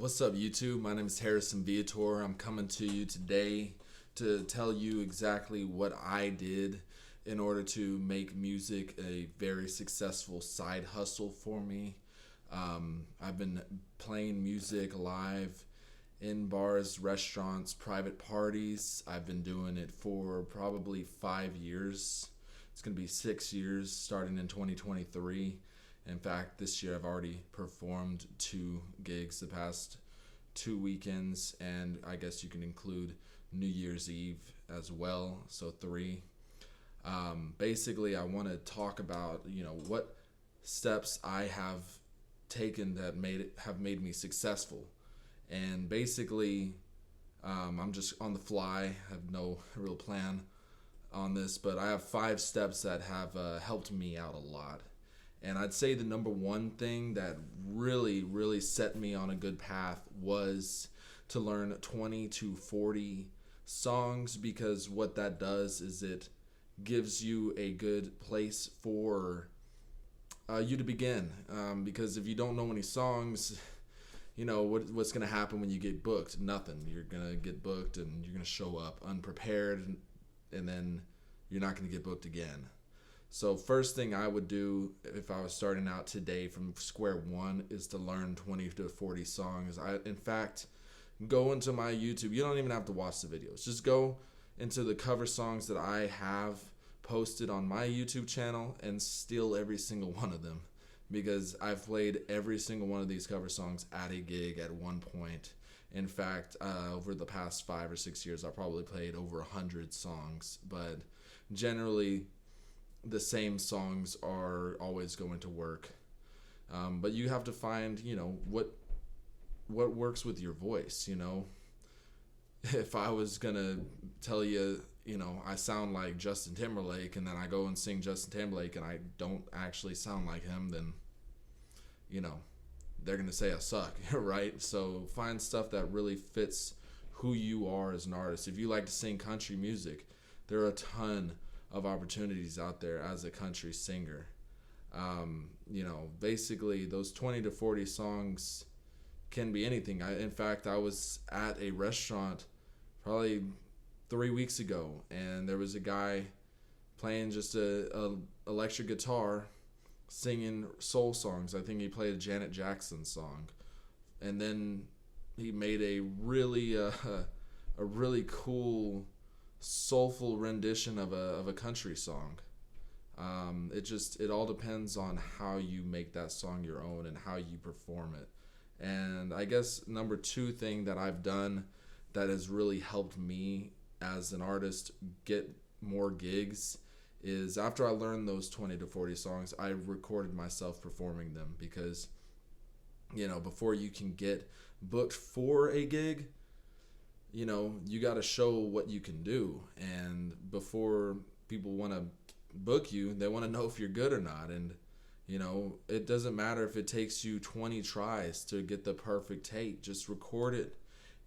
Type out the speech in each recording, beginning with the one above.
What's up, YouTube? My name is Harrison Viator. I'm coming to you today to tell you exactly what I did in order to make music a very successful side hustle for me. I've been playing music live in bars, restaurants, private parties. I've been doing it for probably 5 years. It's going to be 6 years starting in 2023. In fact, this year I've already performed 2 gigs the past 2 weekends, and I guess you can include New Year's Eve as well, so three. Basically, I want to talk about what steps I have taken that have made me successful, and basically, I'm just on the fly. I have no real plan on this, but I have 5 steps that have helped me out a lot. And I'd say the number one thing that really set me on a good path was to learn 20 to 40 songs, because what that does is it gives you a good place for you to begin. Because if you don't know any songs, what's going to happen when you get booked? Nothing. You're going to get booked and you're going to show up unprepared, and then you're not going to get booked again. So first thing I would do if I was starting out today from square one is to learn 20 to 40 songs. In fact, go into my YouTube. You don't even have to watch the videos. Just go into the cover songs that I have posted on my YouTube channel and steal every single one of them, because I've played every single one of these cover songs at a gig at one point. In fact, over the past 5 or 6 years, I've probably played over 100 songs, but generally the same songs are always going to work. But you have to find, what works with your voice. If I was gonna tell you, I sound like Justin Timberlake, and then I go and sing Justin Timberlake and I don't actually sound like him, then, they're gonna say I suck, right? So find stuff that really fits who you are as an artist. If you like to sing country music, there are a ton of opportunities out there as a country singer. Basically those 20 to 40 songs can be anything. In fact, I was at a restaurant probably 3 weeks ago, and there was a guy playing just a electric guitar, singing soul songs. I think he played a Janet Jackson song, and then he made a really cool soulful rendition of a country song. It all depends on how you make that song your own and how you perform it. And I guess number two thing that I've done that has really helped me as an artist get more gigs is, after I learned those 20 to 40 songs, I recorded myself performing them, because before you can get booked for a gig, you got to show what you can do. And before people want to book you, they want to know if you're good or not. And, it doesn't matter if it takes you 20 tries to get the perfect take. Just record it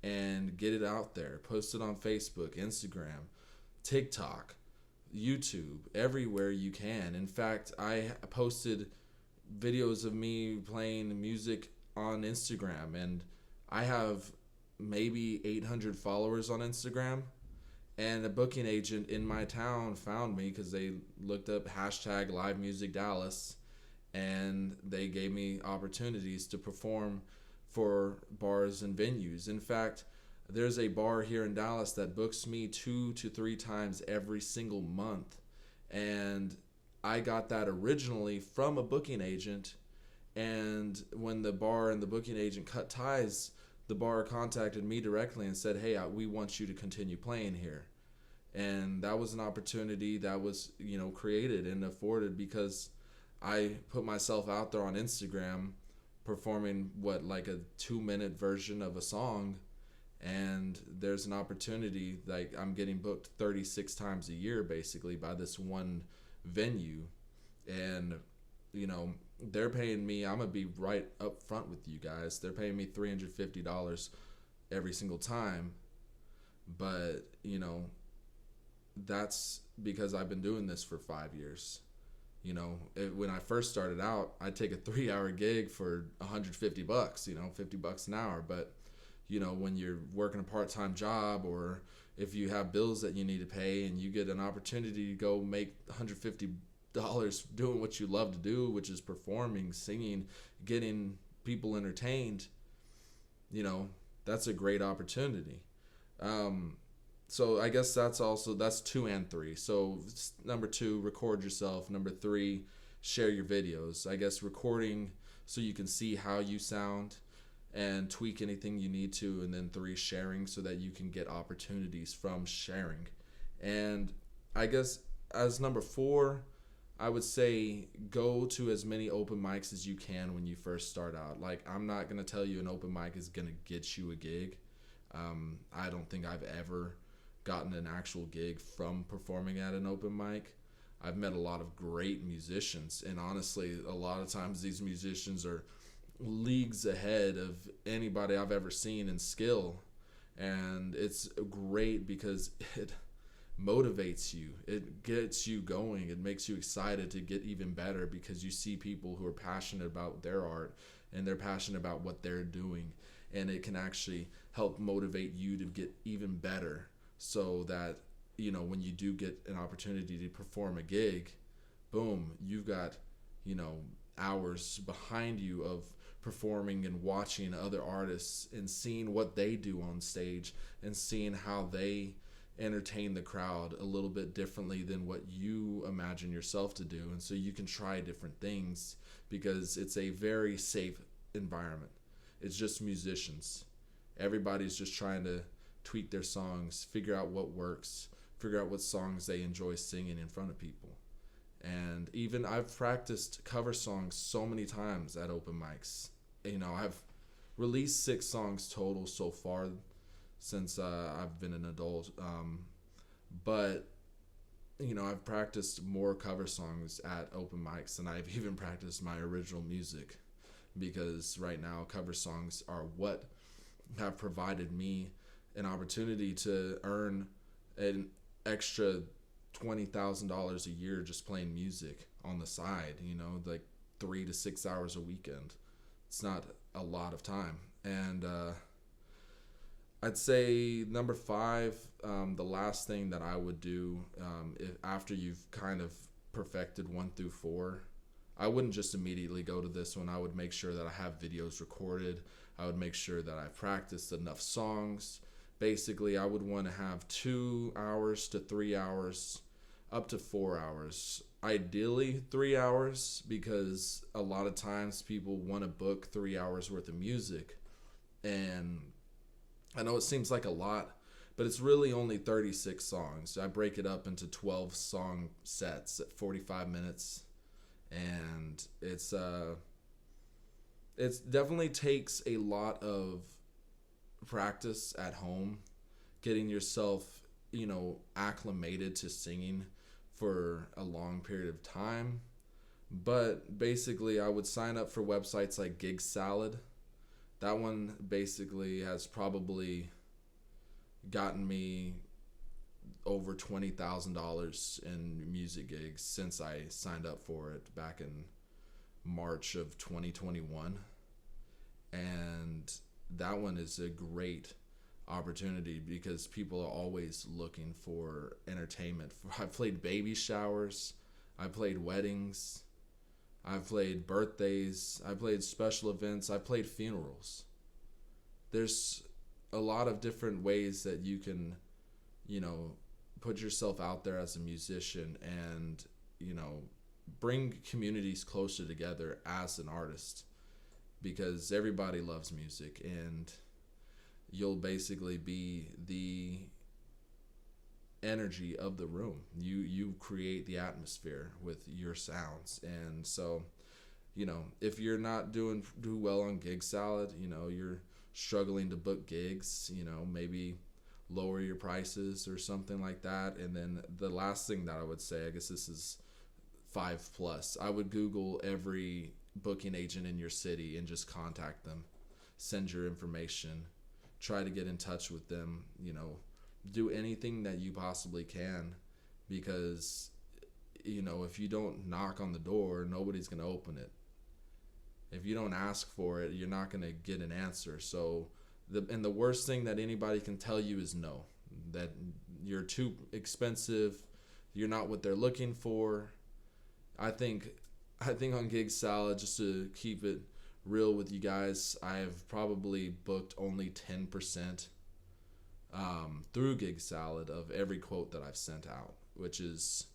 and get it out there. Post it on Facebook, Instagram, TikTok, YouTube, everywhere you can. In fact, I posted videos of me playing music on Instagram, and I have maybe 800 followers on Instagram, and a booking agent in my town found me because they looked up hashtag Live Music Dallas, and they gave me opportunities to perform for bars and venues. In fact, there's a bar here in Dallas that books me 2 to 3 times every single month, and I got that originally from a booking agent. And when the bar and the booking agent cut ties, the bar contacted me directly and said, "Hey, we want you to continue playing here." And that was an opportunity that was, created and afforded because I put myself out there on Instagram performing like a 2-minute version of a song, and there's an opportunity, like I'm getting booked 36 times a year basically by this one venue. And they're paying me, I'm going to be right up front with you guys, they're paying me $350 every single time. But, that's because I've been doing this for 5 years. When I first started out, I'd take a 3 hour gig for $150, $50 an hour. But, when you're working a part-time job, or if you have bills that you need to pay and you get an opportunity to go make $150 doing what you love to do, which is performing, singing, getting people entertained, that's a great opportunity. So I guess that's 2 and 3. So number 2, record yourself. Number 3, share your videos. I guess recording so you can see how you sound and tweak anything you need to. And then 3, sharing so that you can get opportunities from sharing. And I guess as number 4, I would say go to as many open mics as you can when you first start out. Like, I'm not going to tell you an open mic is going to get you a gig. I don't think I've ever gotten an actual gig from performing at an open mic. I've met a lot of great musicians, and honestly, a lot of times these musicians are leagues ahead of anybody I've ever seen in skill. And it's great because it motivates you. It gets you going. It makes you excited to get even better because you see people who are passionate about their art and they're passionate about what they're doing. And it can actually help motivate you to get even better, so that, when you do get an opportunity to perform a gig, boom, you've got, hours behind you of performing and watching other artists and seeing what they do on stage and seeing how they entertain the crowd a little bit differently than what you imagine yourself to do. And so you can try different things because it's a very safe environment. It's just musicians. Everybody's just trying to tweak their songs, figure out what works, figure out what songs they enjoy singing in front of people. And even I've practiced cover songs so many times at open mics. I've released 6 songs total so far since I've been an adult. But I've practiced more cover songs at open mics than I've even practiced my original music, because right now cover songs are what have provided me an opportunity to earn an extra $20,000 a year just playing music on the side, like 3 to 6 hours a weekend. It's not a lot of time. And I'd say number 5, the last thing that I would do after you've kind of perfected 1 through 4, I wouldn't just immediately go to this one. I would make sure that I have videos recorded. I would make sure that I practiced enough songs. Basically, I would want to have 2 hours to 3 hours, up to 4 hours. Ideally, 3 hours, because a lot of times people want to book 3 hours worth of music. And I know it seems like a lot, but it's really only 36 songs. I break it up into 12 song sets at 45 minutes. And it's definitely takes a lot of practice at home, getting yourself, acclimated to singing for a long period of time. But basically, I would sign up for websites like Gig Salad. That one basically has probably gotten me over $20,000 in music gigs since I signed up for it back in March of 2021. And that one is a great opportunity because people are always looking for entertainment. I've played baby showers, I played weddings, I've played birthdays, I played special events, I played funerals. There's a lot of different ways that you can, put yourself out there as a musician and, bring communities closer together as an artist, because everybody loves music and you'll basically be the energy of the room. You create the atmosphere with your sounds. And so, if you're not do well on Gig Salad, you're struggling to book gigs, maybe lower your prices or something like that. And then the last thing that I would say, I guess this is 5+, I would Google every booking agent in your city and just contact them, send your information, try to get in touch with them, do anything that you possibly can, because if you don't knock on the door, nobody's going to open it. If you don't ask for it, you're not going to get an answer. So the worst thing that anybody can tell you is no, that you're too expensive, you're not what they're looking for. I think on Gig Salad, just to keep it real with you guys, I've probably booked only 10% through Gig Salad of every quote that I've sent out, which is,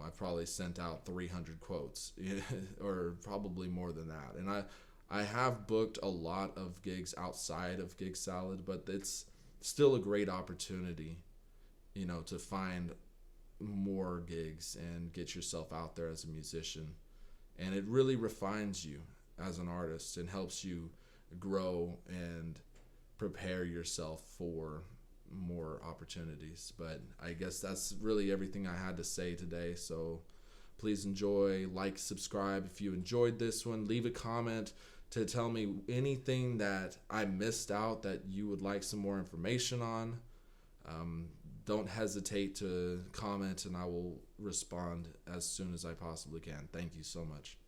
I've probably sent out 300 quotes or probably more than that. And I have booked a lot of gigs outside of Gig Salad, but it's still a great opportunity, to find more gigs and get yourself out there as a musician. And it really refines you as an artist and helps you grow and prepare yourself for more opportunities. But I guess that's really everything I had to say today. So please enjoy, like, subscribe if you enjoyed this one. Leave a comment to tell me anything that I missed out that you would like some more information on. Don't hesitate to comment, and I will respond as soon as I possibly can. Thank you so much.